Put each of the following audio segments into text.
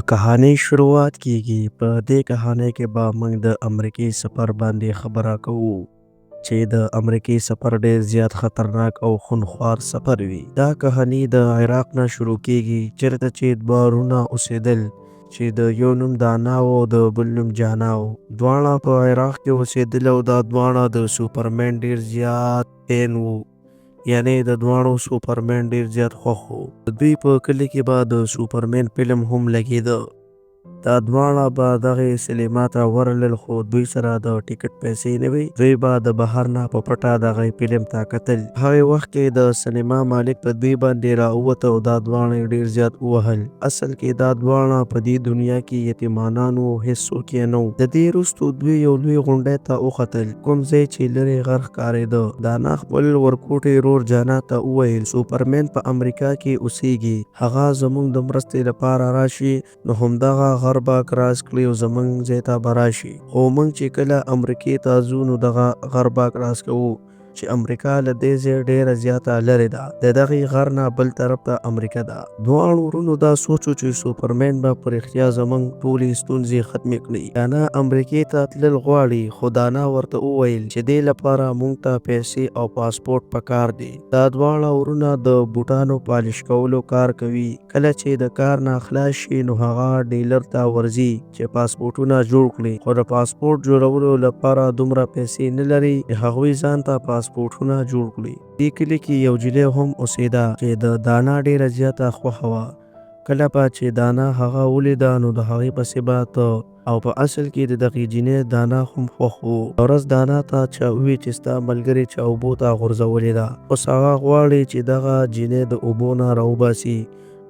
کهانۍ شروعات کیږي. په دې کهانۍ کې به موږ د امریکې سفر باندې خبره کوو چې د امریکې سفر ډیر زیات خطرناک او خونخوار سفر وي. دا کهاني د عراق نه شروع کیږي چیرته چې دوه وروڼه اوسېدل چې د یو نوم دانا او د بل نوم جانا و. دواړه په عراق کې اوسېدل او دا دواړه د سوپرمین ډیر زیات فین وو، یعنی د دواړو سوپرمین ډیر زیات خوښ وو. د دوی په کلي کې به د سوپرمین فلم هم لګېده. دا دواړه به دغې سینما ته ورغلل، خو دوی سره د ټیکټ پیسې نه وې. دوی به د بهر نه په پټه دغه فلم ته کتل. هغې وخت کې د سینما مالک په دوی باندې راووت او دا دواړه ډیر زیات ووهل. اصل کې دا دواړه په دې دنیا کې یتیمانان وو، هېڅوک یې نه و. د دې وروستو دوی یو لوی غونډۍ ته وختل، کوم ځای چې لرې غر ښکارېده. دانا خپل ورکوټي ورور جانا ته وویل سوپرمین په امریکا کې اوسېږي، هغه زموږ د مرستې لپاره راشي نو همدغه غر به کراس کړي او زموږ ځای ته به راشي. خو موږ چې کله امریکې ته ځو نو دغه غر به کراس کوو چې امریکا له دې ځای ډیره زیاته لرې ده. د دغې غر نه بل طرف ته امریکا ده. دواړو وروڼو دا سوچو چې سوپرمین به په رښتیا زموږ ټولې ستونزې ختمې کړي. دانا امریکې ته تلل غواړي، خو دانا ورته وویل چې دې لپاره موږ ته پیسې او پاسپورټ پکار دی. دا دواړه وروڼه د بوټانو پالش کولو کار کوي. کله چې د کار نه خلاص شي نو هغه ډیلر ته ورځي چې پاسپورټونه جوړ کړي، خو د پاسپورټ جوړولو لپاره دومره پیسې نه لري چې هغوی ځان ته پاسپورټونه جوړ کړي. دې کلي کې یو نجلۍ هم اوسېده چې د دانا ډیره زیاته خوښه وه. کله به چې دانا هغه ولیده نو د هغې پسې به ته، او په اصل کې د دغې جینۍ دانا هم خوښ و. یوه ورځ دانا ته چا ووی چې ستا ملګرې چا اوبو ته غورځولې ده، اوس هغه غواړي چې دغه جینۍ د اوبو نه راوباسي.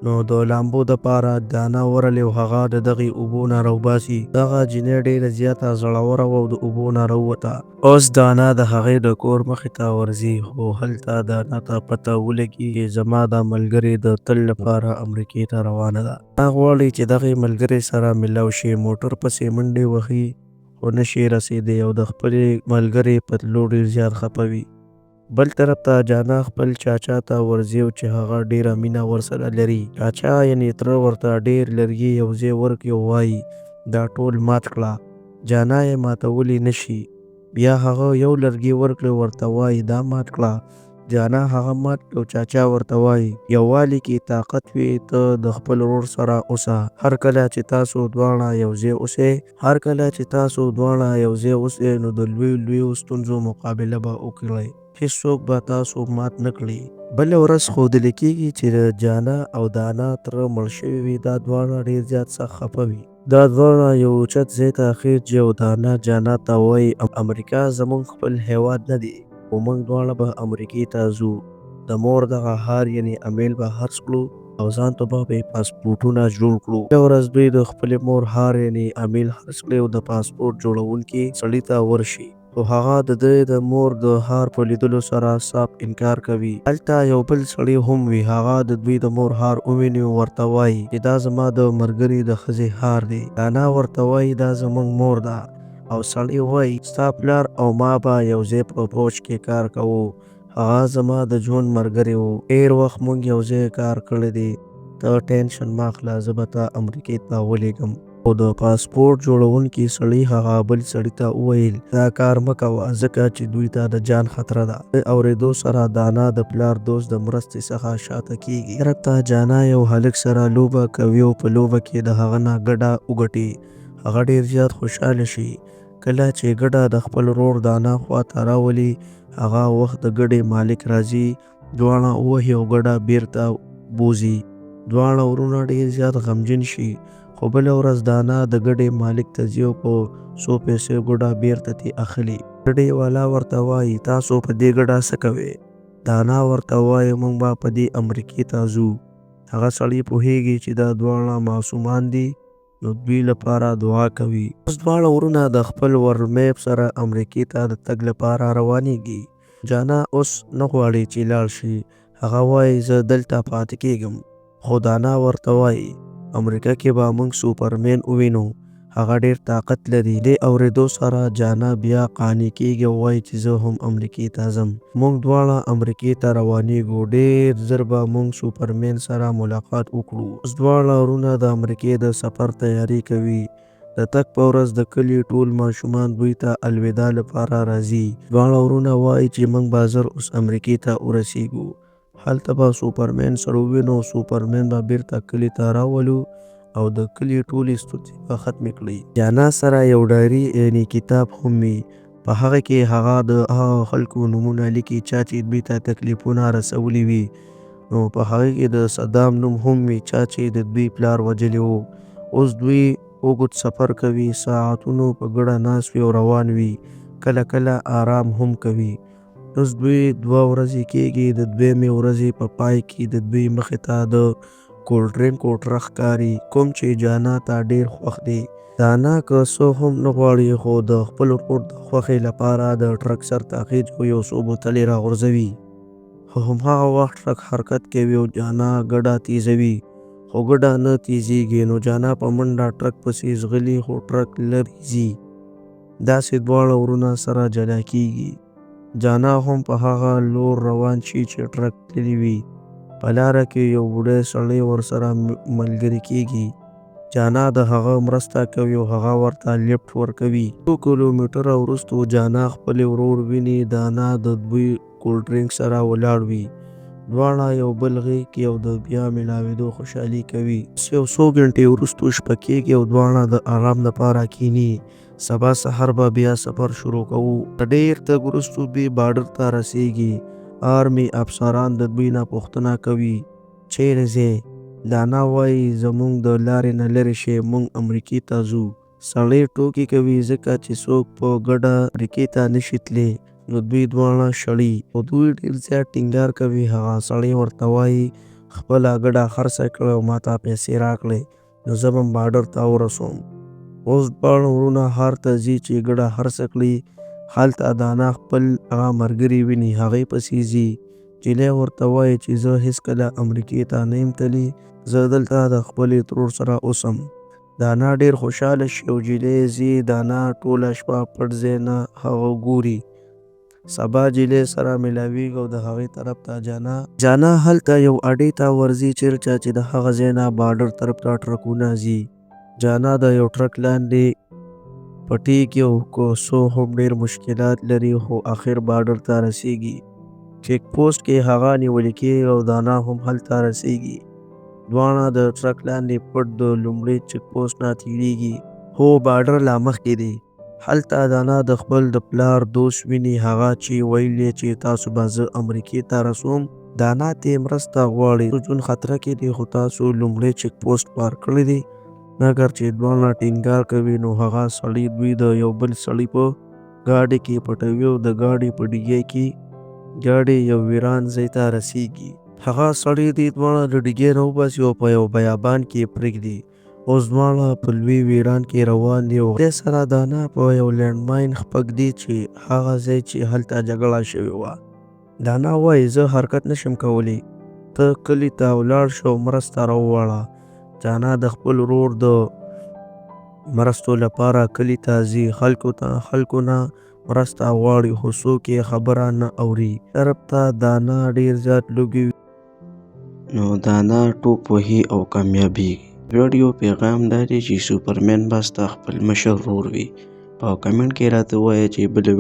نو د لامبو دپاره دانا ورغلې او هغه د دغې اوبو نه راوباسي. دغه جینۍ ډیره زیاته زړوره وه او د اوبو نه راووته. اوس دانا د هغې د کور مخې ته ورځي، خو هلته دانا ته پته ولګي چې زما دا ملګرې د تل لپاره امریکې ته روانه ده. دانا غواړي چې دغې ملګرې سره ملاو شي. موټر پسې منډې وهي خو نشي رسېدی او د خپلې ملګرې په تلو ډیر زیات خفه وي. بل طرف ته جانا خپل چاچا ته ورځي چې هغه ډیره مینه ورسره لري. چاچا یعنې تره ورته ډیر لرګي یو ځای ورکړي او وایي دا ټول مات کړه. جانا یې ماتولی نشي. بیا هغه یو لرګي ورکړي ورته وایي دا مات کړه. جانا هغه مات کړي او چاچا ورته وایي یووالي کې طاقت وي، ته د خپل ورور سره اوسه. هر کله چې تاسو دواړه یو ځای اوسئ نو د لویو ستونزو مقابله به وکړئ. هیڅوک به تاسو مات نه کړي. بله ورځ ښودل کېږي چې جانا او دانا تره مړ شوي وي. دا دواړه ډیر زیات سخت خفه وي. دا دواړه یو اوچت ځای ته خېږي او دانا جانا ته وایي امریکا زموږ خپل هیواد نه دی، خو موږ دواړه به امریکې ته ځو. د مور دغه هار یعنې امیل به خرڅ کړو او ځان ته به پاسپورټونه جوړ کړو. بله ورځ دوی د خپلې مور هار یعنې امیل خرڅ کړي او د پاسپورټ جوړونکي سړي ته ورشي، خو هغه د دوی د مور د هار په لیدلو سره صاف انکار کوي. هلته یو بل سړی هم وي، هغه د دوی د مور هار وویني او ورته وایي چې دا زما د ملګرې د ښځې هار دی. دانا ورته وایي دا زموږ مور ده، او سړی وایي ستا پلار او ما به یو ځای په فوج کې کار کوو، هغه زما د ژوند ملګری و. ډېر وخت موږ یو ځای کار کړی دی. ته ټینشن مه اخله، زه به ته امریکې ته ولیږم. خو د پاسپورټ جوړونکي سړي هغه بل سړي ته وویل دا کار مه کوه ځکه چې دوی ته د جان خطره ده. د اورېدو سره دانا د پلار دوست د مرستې څخه شاته کېږي. طرف ته جانا یو هلک سره لوبه کوي او په لوبه کې د هغه نه ګډه وګټي. هغه ډیر زیات خوشحاله شي. کله چې ګډه د خپل ورور دانا خواته راولي، هغه وخت د ګډې مالک راځي. دواړه ووهي او ګډه بیرته بوځي. دواړه وروڼه ډیر زیات غمجن شي. خو بله ورځ دانا د ګډې مالک ته ځي او په څو پیسو ګډه بیرته ترې اخلي. ګډې والا ورته وایي تاسو په دې ګډه څه کوئ؟ دانا ورته وایي موږ به په دې امریکې ته ځو. هغه سړی پوهیږي چې دا دواړه معصومان دي نو دوی لپاره دعا کوي. اوس دواړه وروڼه د خپل ورلمیپ سره امریکې ته د تګ لپاره روانېږي. جانا اوس نه غواړي چې لاړ شي. هغه وایي زه دلته پاتې کېږم. خو دانا ورته وایي امریکا کې به موږ سوپرمین ووینو. هغه ډیر طاقت لري. د اورېدو سره جانا بیا قانع کیږي او وایي چې زه هم امریکې ته ځم. موږ دواړه امریکې ته روانېږو. ډیر ژر به موږ سوپرمین سره ملاقات وکړو. اوس دواړه وروڼه د امریکې د سفر تیاری کوي. د تګ په ورځ د کلي ټول ماشومان دوی ته الوداع لپاره راځي. دواړه وروڼه وایي چې موږ به ژر اوس امریکې ته ورسیږو. هلته به سوپرمین سره ووینو. سوپرمین به بیرته کلي ته راولو او د کلي ټولې ستونزې به ختمې کړي. جانا سره یو ډایري یعنی کتاب هم وي. په هغه کې هغه د هغه خلکو نومونه لیکي چا چې دوی ته تکلیفونه رسولي وي. نو په هغه کې د صدام نوم هم وي چا چې د دوی پلار وژلی و. اوس دوی اوږد سفر کوي. ساعتونو په ګډه ناست وي او روان وي. کله کله آرام هم کوي. اوس دوی 2 ورځې کېږي. د 2مې ورځې په پای کې د دوی مخې ته د کولډ ډرینکو ټرک ښکاري کوم چې جانا ته ډیر خوښ دی. جانا که څه هم نه غواړي خو د خپل ورور د خوښۍ لپاره د ټرک سر ته خیژي او یو څو بوتلې راغورځوي. خو هماغه وخت ټرک حرکت کوي او جانا ګډه تیزوي. خو ګډه نه تیزیږي. نو جانا په منډه ټرک پسې ځغلي خو ټرک لرې ځي. داسې دواړه ورونه سره جلا کیږي. جانا هم په هغه لور روان شي چې ټرک تللی وي. په لاره کې یو بوډۍ سړی ورسره ملګری کیږي. جانا د هغه مرسته کوي او هغه ورته لیفټ ورکوي. 2 کیلومتره وروسته جانا خپل ورور ویني. جانا د دوی کولډ ډرینک سره ولاړ وي. دواړه یو بل غېږ کې او د بیا ملاوېدو خوشحالي کوي. یو څو غنټې وروسته شپه کېږي او دواړه د آرام لپاره کښېني. سبا سهار به بیا سفر شروع کوو. ډېر تګ وروسته دوی بارډر ته رسېږي. آرمي افسران د دوی نه پوښتنه کوي چیرې ځې؟ جانا وایي زموږ د لارې نه لرې شئ موږ امریکې ته ځو. سړی ټوکې کوي ځکه چې څوک په ګډه امریکې ته نشي تللی. نو دوی دواړه شړي او دوی ډېر زیات ټینګار کوي. هغه سړی ورته وایي خپله ګډه خرڅه کړه او ماته پیسې راکړئ نو زه به بارډر ته ورسوم. اوس دواړه وروڼه ښار ته ځي چې ګډه خرڅه کړي. هلته جانا خپل هغه ملګري ویني. هغې پسې ځي. نجلۍ ورته وایي چې زه هېڅکله امریکې ته نه یم تللی. زه دلته د خپلې ترور سره اوسم. جانا ډېر خوشحاله شي او نجلۍ ځي. جانا ټوله شپه پټ ځای نه هغه ګوري. سبا نجلۍ سره ملاویږي او د هغې طرف ته جانا هلته یو اډې ته ورځي چیرته چې د هغه ځای نه بارډر طرف ته ټرکونه ځي. جانا د یو ټرک لاندې پټیږي او که څه هم ډېر مشکلات لري خو آخر بارډر ته رسیږي. چیک پوسټ کې هغه نیول کېږي او جانا هم هلته رسیږي. دواړه د ټرک لاندې پټ د لومړي چیک پوسټ نه تېرېږي. هو بارډر لا مخکې دی. هلته جانا د خپل د پلار دوست ویني. هغه چې ویلي چې تاسو به زه امریکې ته رسوم. جانا ترې مرسته غواړي. ژوند خطره کې دی خو تاسو لومړی چیک پوسټ پار کړی دی. مګر چې دواړه ټینګار کوي نو هغه سړی دوی د یو بل سړي په ګاډي کې پټوي او د ګاډي په ډیګۍ کې ګاډي یو ویران ځای ته رسیږي. هغه سړی دې دواړه د ډیګۍ نه وباسي او په یو بیابان کې پرېږدي. اوس دواړه په لوی ویران کې روان دي او دې سره جانا په یو لینډماین خپک دی چې هغه ځای چې هلته جګړه شوې وه. جانا وایي زه حرکت نشم کولی. ته کلي ته ولاړ شه او مرسته راوغواړه. جانا د خپل ورور د مرستو لپاره کلي ته ځي. خلکو نه مرسته غواړي خو څوک یې خبره نه اوري. طرف ته جانا ډېر زیات لوږې نو جانا ټوپ وهي او کامیابیږي. ویډیو پیغام دا دی چې سوپرمین به ستا خپل مشر ورور وي. په کمنټ کې راته ووایه چې بله